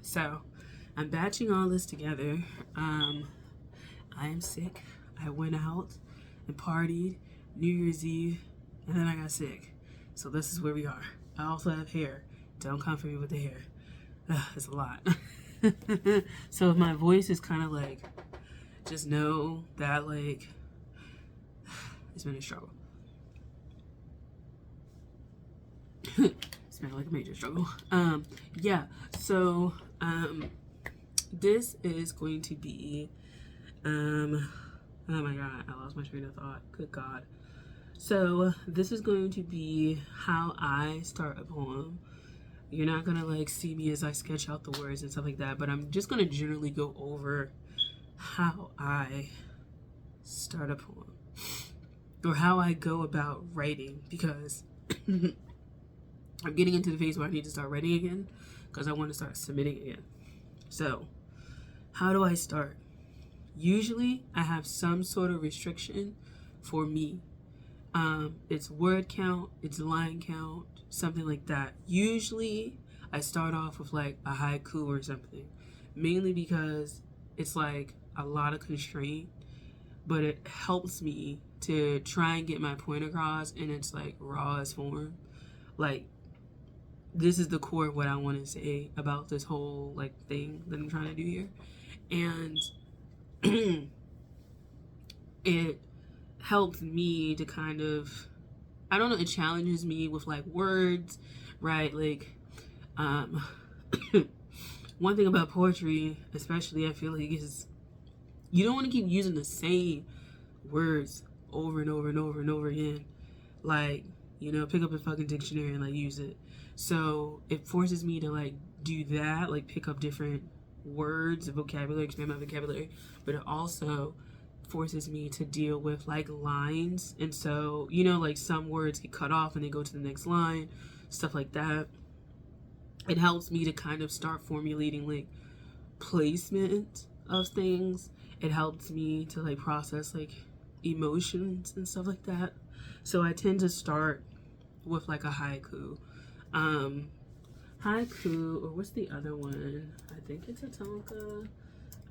So I'm batching all this together. I am sick. I went out and partied New Year's Eve, and then I got sick. So this is where we are. I also have hair. Don't come for me with the hair. It's a lot. So if my voice is kind of like, just know that like it's been a struggle. It's been like a major struggle. Yeah. So this is going to be oh my god, I lost my train of thought. Good god. So this is going to be how I start a poem. You're not gonna like see me as I sketch out the words and stuff like that, but I'm just gonna generally go over how I start a poem or how I go about writing, because I'm getting into the phase where I need to start writing again because I want to start submitting again. So how do I start? Usually I have some sort of restriction for me. It's word count, it's line count, something like that. Usually I start off with like a haiku or something, mainly because it's like a lot of constraint, but it helps me to try and get my point across in its like rawest form. Like, this is the core of what I want to say about this whole like thing that I'm trying to do here. And it helps me to kind of, I don't know, it challenges me with like words, right? Like, one thing about poetry, especially, I feel like, is you don't want to keep using the same words over and over and over and over again. Like, you know, pick up a fucking dictionary and like use it. So it forces me to like do that, like pick up different words, vocabulary, expand my vocabulary, but it also forces me to deal with like lines. And so, you know, like some words get cut off and they go to the next line, stuff like that. It helps me to kind of start formulating like placement of things. It helps me to like process like emotions and stuff like that. So I tend to start with like a haiku. Haiku, or what's the other one? I think it's a Tonka.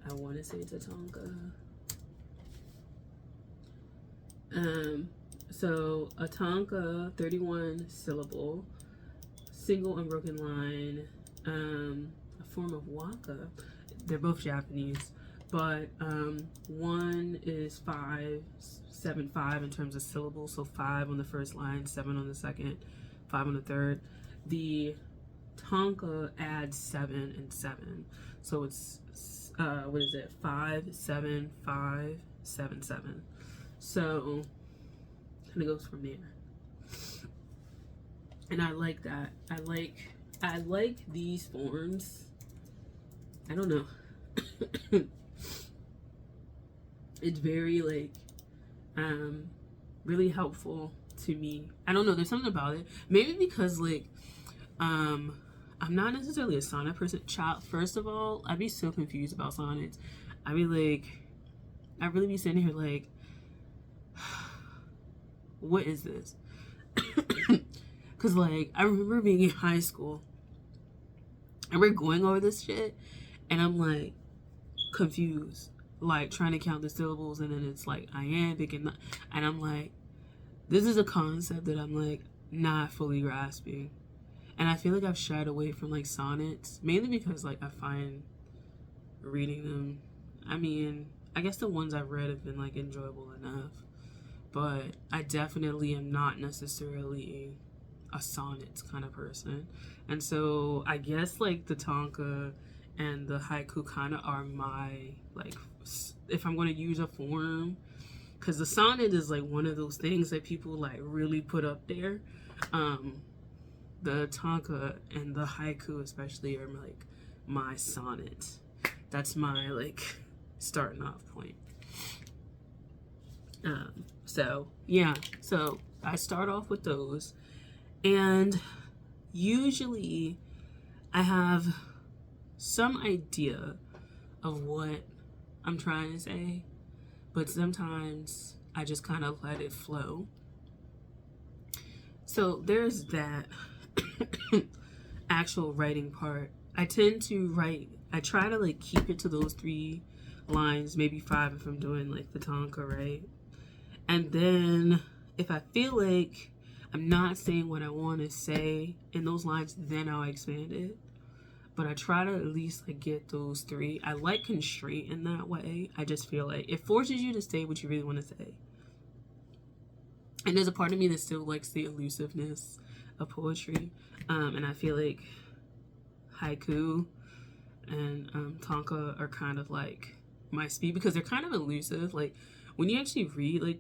I want to say it's a Tonka. So a Tonka, 31 syllable, single unbroken line, a form of waka. They're both Japanese, but one is 5, 7, 5 in terms of syllables. So 5 on the first line, 7 on the second, 5 on the third. The Tonka adds 7 and 7, so it's what is it? 5, 7, 5, 7, 7. So kind of goes from there, and I like that. I like these forms. I don't know. It's very like really helpful to me. I don't know, there's something about it. Maybe because like I'm not necessarily a sonnet person. Child, first of all, I'd be so confused about sonnets. I'd be like, I'd really be sitting here like, what is this? Because like I remember being in high school and we're going over this shit and I'm like confused, like trying to count the syllables, and then it's like iambic and I'm like, this is a concept that I'm like not fully grasping. And I feel like I've shied away from like sonnets, mainly because like I find reading them, I mean, I guess the ones I've read have been like enjoyable enough, but I definitely am not necessarily a sonnets kind of person. And so I guess like the Tonka and the haiku kind of are my like, if I'm going to use a form, because the sonnet is like one of those things that people like really put up there. The Tonka and the haiku especially are like my sonnet. That's my like starting off point. So yeah, so I start off with those, and usually I have some idea of what I'm trying to say, but sometimes I just kind of let it flow. So there's that actual writing part. I tend to write, I try to like keep it to those 3 lines, maybe 5 if I'm doing like the tanka, right? And then if I feel like I'm not saying what I want to say in those lines, then I'll expand it. But I try to at least like get those 3. I like constraint in that way. I just feel like it forces you to say what you really want to say. And there's a part of me that still likes the elusiveness of poetry. And I feel like haiku and tanka are kind of like my speed because they're kind of elusive. Like when you actually read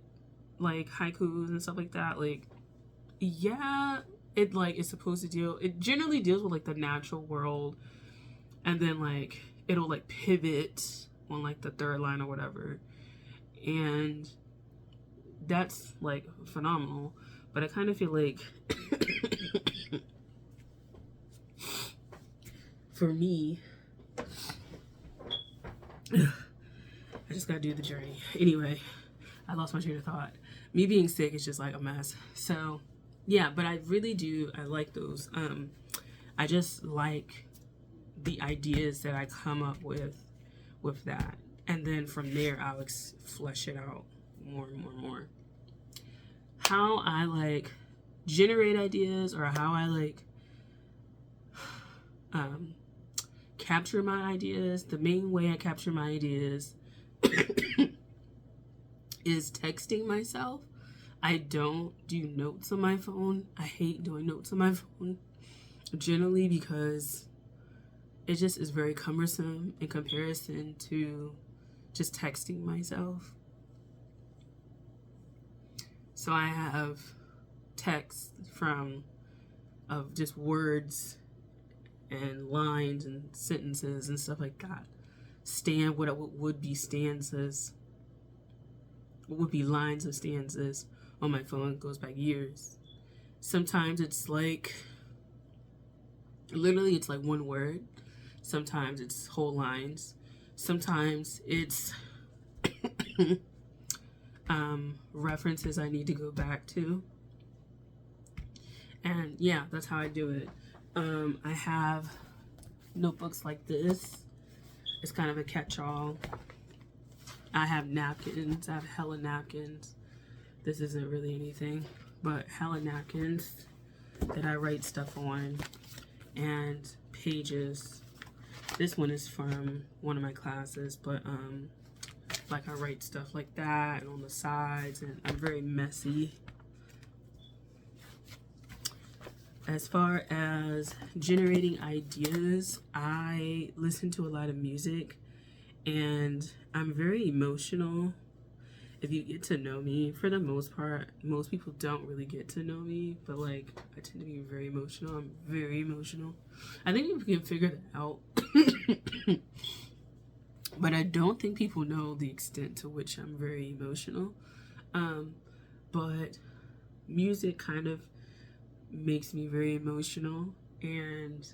like haikus and stuff like that, like yeah, it like is supposed to deal, it generally deals with like the natural world, and then like it'll like pivot on like the 3rd line or whatever, and that's like phenomenal. But I kind of feel like for me, I just gotta do the journey. Anyway, I lost my train of thought. Me being sick is just like a mess. So yeah, but I really do, I like those. I just like the ideas that I come up with that. And then from there, I'll flesh it out more and more and more. How I like generate ideas, or how I like capture my ideas, the main way I capture my ideas is texting myself. I don't do notes on my phone. I hate doing notes on my phone, generally because it just is very cumbersome in comparison to just texting myself. So I have text of just words and lines and sentences and stuff like that. What would be stanzas, what would be lines of stanzas on my phone. It goes back years. Sometimes it's like literally it's like one word. Sometimes it's whole lines. Sometimes it's references I need to go back to. And yeah, that's how I do it. I have notebooks like this. It's kind of a catch-all. I have napkins. I have hella napkins. This isn't really anything, but hella napkins that I write stuff on, and pages. This one is from one of my classes, but like I write stuff like that and on the sides, and I'm very messy. As far as generating ideas, I listen to a lot of music, and I'm very emotional. If you get to know me, for the most part, most people don't really get to know me, but like I tend to be very emotional. I'm very emotional. I think people can figure that out. But I don't think people know the extent to which I'm very emotional. But music kind of makes me very emotional, and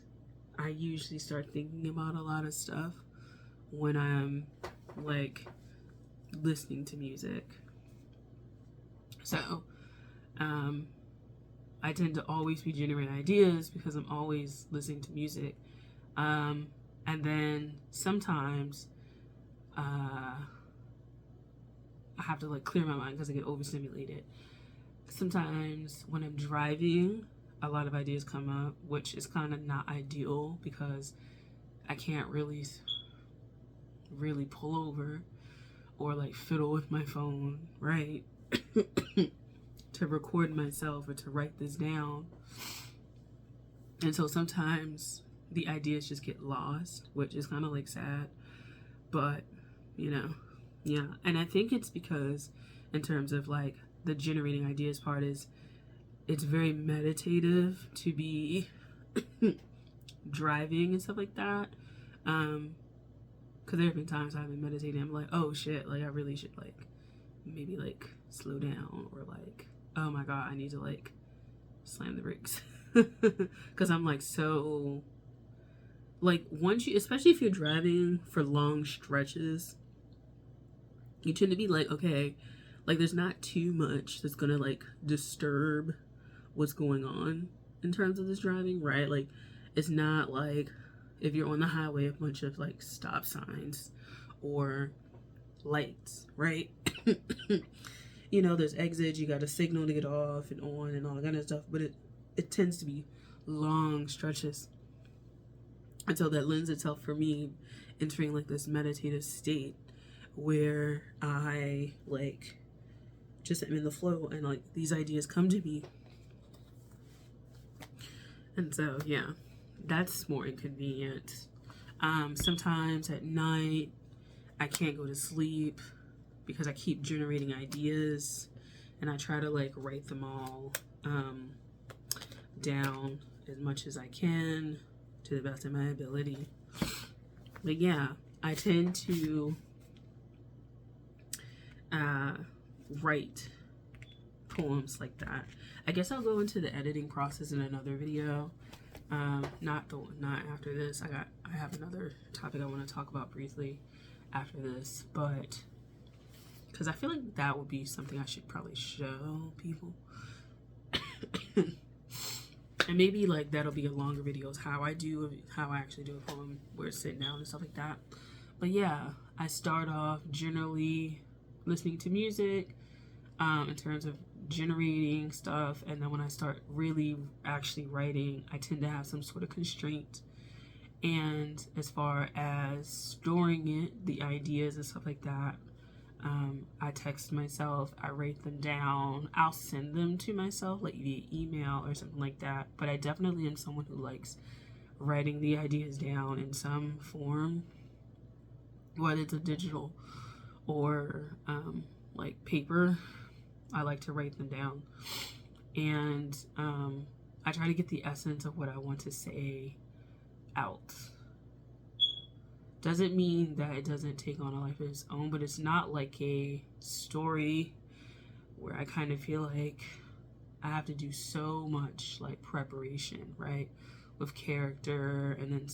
I usually start thinking about a lot of stuff when I'm like listening to music. So I tend to always be generating ideas because I'm always listening to music. And then sometimes I have to like clear my mind because I get overstimulated. Sometimes when I'm driving, a lot of ideas come up, which is kind of not ideal because I can't really pull over or like fiddle with my phone, right? To record myself or to write this down. And so sometimes the ideas just get lost, which is kind of like sad, but you know, yeah. And I think it's because in terms of like the generating ideas part is it's very meditative to be driving and stuff like that. Because there have been times I've been meditating, I'm like, oh shit, like I really should like maybe like slow down, or like, oh my god, I need to like slam the brakes. Because I'm like so like, once you, especially if you're driving for long stretches, you tend to be like, okay, like there's not too much that's gonna like disturb what's going on in terms of this driving, right? Like it's not like if you're on the highway, a bunch of like stop signs or lights, right? You know, there's exits, you got a signal to get off and on and all that kind of stuff, but it tends to be long stretches. And so that lends itself for me entering like this meditative state where I like just am in the flow and like these ideas come to me. And so yeah, that's more inconvenient. Sometimes at night I can't go to sleep because I keep generating ideas, and I try to like write them all down as much as I can to the best of my ability. But yeah, I tend to write poems like that. I guess I'll go into the editing process in another video. Not after this. I have another topic I want to talk about briefly after this, but because I feel like that would be something I should probably show people. And maybe like that'll be a longer videos how I actually do a poem where it's sitting down and stuff like that. But yeah, I start off generally listening to music in terms of generating stuff, and then when I start really actually writing, I tend to have some sort of constraint. And as far as storing it, the ideas and stuff like that, I text myself, I write them down, I'll send them to myself like via email or something like that. But I definitely am someone who likes writing the ideas down in some form, whether it's a digital or like paper. I like to write them down, and I try to get the essence of what I want to say out. Doesn't mean that it doesn't take on a life of its own, but it's not like a story where I kind of feel like I have to do so much like preparation, right? With character and then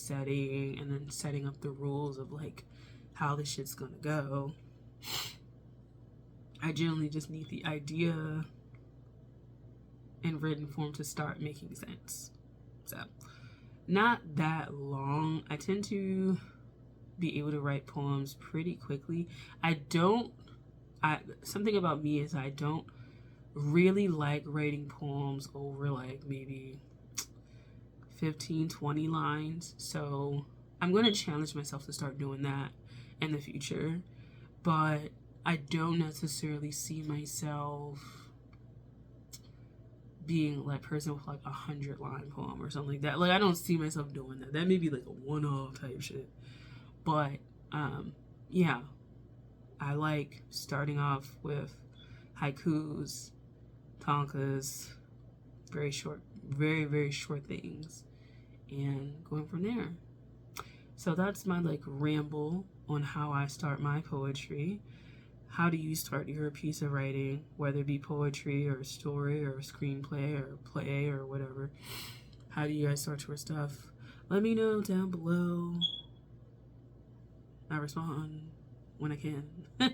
setting up the rules of like how the shit's gonna go. I generally just need the idea in written form to start making sense. So, not that long. I tend to be able to write poems pretty quickly. Something about me is I don't really like writing poems over like maybe 15, 20 lines. So, I'm going to challenge myself to start doing that in the future. But I don't necessarily see myself being like person with like 100-line poem or something like that. Like I don't see myself doing that. That may be like a one-off type shit. But yeah, I like starting off with haikus, tankas, very short, very, very short things, and going from there. So that's my like ramble on how I start my poetry. How do you start your piece of writing, whether it be poetry or a story or a screenplay or a play or whatever? How do you guys start your stuff? Let me know down below. I respond when I can. But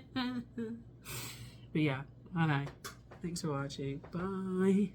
yeah, alright. Thanks for watching. Bye.